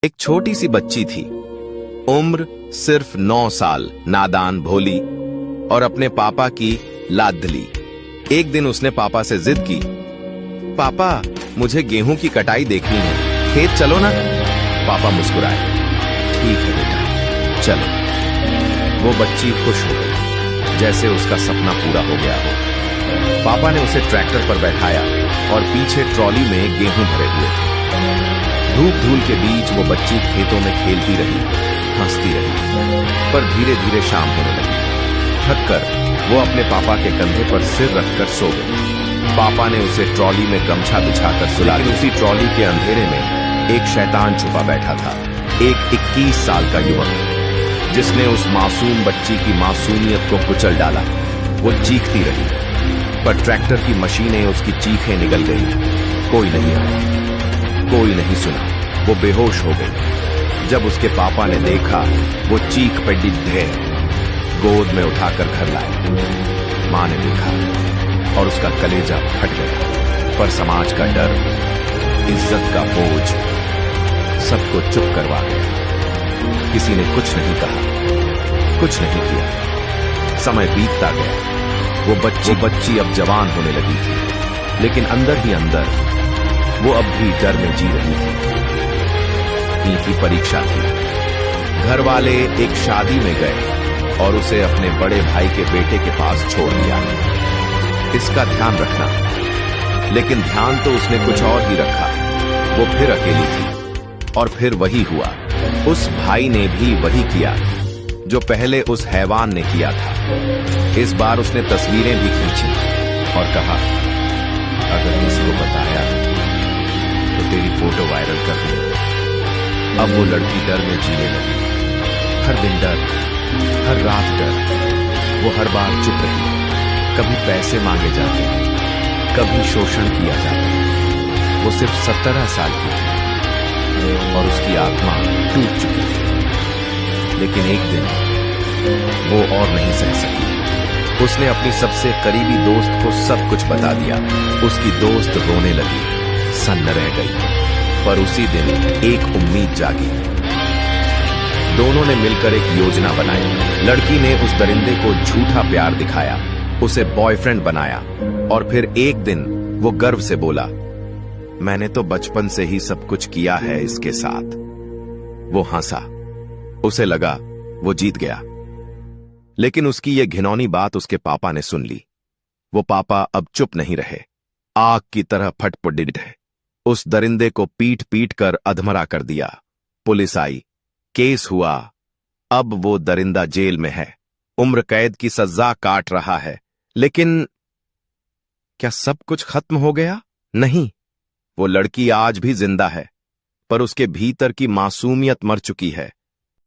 एक छोटी सी बच्ची थी, उम्र सिर्फ 9 साल, नादान, भोली और अपने पापा की लाडली। एक दिन उसने पापा से जिद की, पापा मुझे गेहूं की कटाई देखनी है, खेत चलो ना। पापा मुस्कुराए, ठीक है बेटा चलो। वो बच्ची खुश हो गई, जैसे उसका सपना पूरा हो गया हो। पापा ने उसे ट्रैक्टर पर बैठाया और पीछे ट्रॉली में गेहूं भरे हुए थे। धूप धूल के बीच वो बच्ची खेतों में खेलती रही, हंसती रही, पर धीरे धीरे शाम होने लगी। थक कर वो अपने पापा के कंधे पर सिर रखकर सो गई। पापा ने उसे ट्रॉली में गमछा बिछाकर सुला दिया। उसी ट्रॉली के अंधेरे में एक शैतान छुपा बैठा था, एक 21 साल का युवक, जिसने उस मासूम बच्ची की मासूमियत को कुचल डाला। वो चीखती रही, पर ट्रैक्टर की मशीनें उसकी चीखें निगल गई। कोई नहीं आया, कोई नहीं सुना। वो बेहोश हो गई। जब उसके पापा ने देखा, वो चीख पे डिड्ढे गोद में उठाकर घर लाए। मां ने देखा और उसका कलेजा फट गया, पर समाज का डर, इज्जत का बोझ सबको चुप करवा गया। किसी ने कुछ नहीं कहा, कुछ नहीं किया। समय बीतता गया। वो बच्ची अब जवान होने लगी थी, लेकिन अंदर ही अंदर वो अब भी डर में जी रही थी। की परीक्षा थी। घर वाले एक शादी में गए और उसे अपने बड़े भाई के बेटे के पास छोड़ दिया। इसका ध्यान रखना। लेकिन ध्यान तो उसने कुछ और ही रखा। वो फिर अकेली थी और फिर वही हुआ। उस भाई ने भी वही किया जो पहले उस हैवान ने किया था। इस बार उसने तस्वीरें भी खींची और कहा, अगर किसी को बताया तो तेरी फोटो वायरल कर दूंगा। अब वो लड़की डर में जीने लगी। हर दिन डर, हर रात डर। वो हर बार चुप रही। कभी पैसे मांगे जाते, कभी शोषण किया जाता। वो सिर्फ 17 साल की थी और उसकी आत्मा टूट चुकी थी। लेकिन एक दिन वो और नहीं सह सकी। उसने अपनी सबसे करीबी दोस्त को सब कुछ बता दिया। उसकी दोस्त रोने लगी, सन्न रह गई। पर उसी दिन एक उम्मीद जागी। दोनों ने मिलकर एक योजना बनाई। लड़की ने उस दरिंदे को झूठा प्यार दिखाया, उसे बॉयफ्रेंड बनाया और फिर एक दिन वो गर्व से बोला, मैंने तो बचपन से ही सब कुछ किया है इसके साथ। वो हंसा। उसे लगा वो जीत गया। लेकिन उसकी ये घिनौनी बात उसके पापा ने सुन ली। वो पापा अब चुप नहीं रहे। आग की तरह फटफुट उस दरिंदे को पीट पीट कर अधमरा कर दिया। पुलिस आई, केस हुआ। अब वो दरिंदा जेल में है, उम्र कैद की सजा काट रहा है। लेकिन क्या सब कुछ खत्म हो गया? नहीं, वो लड़की आज भी जिंदा है, पर उसके भीतर की मासूमियत मर चुकी है।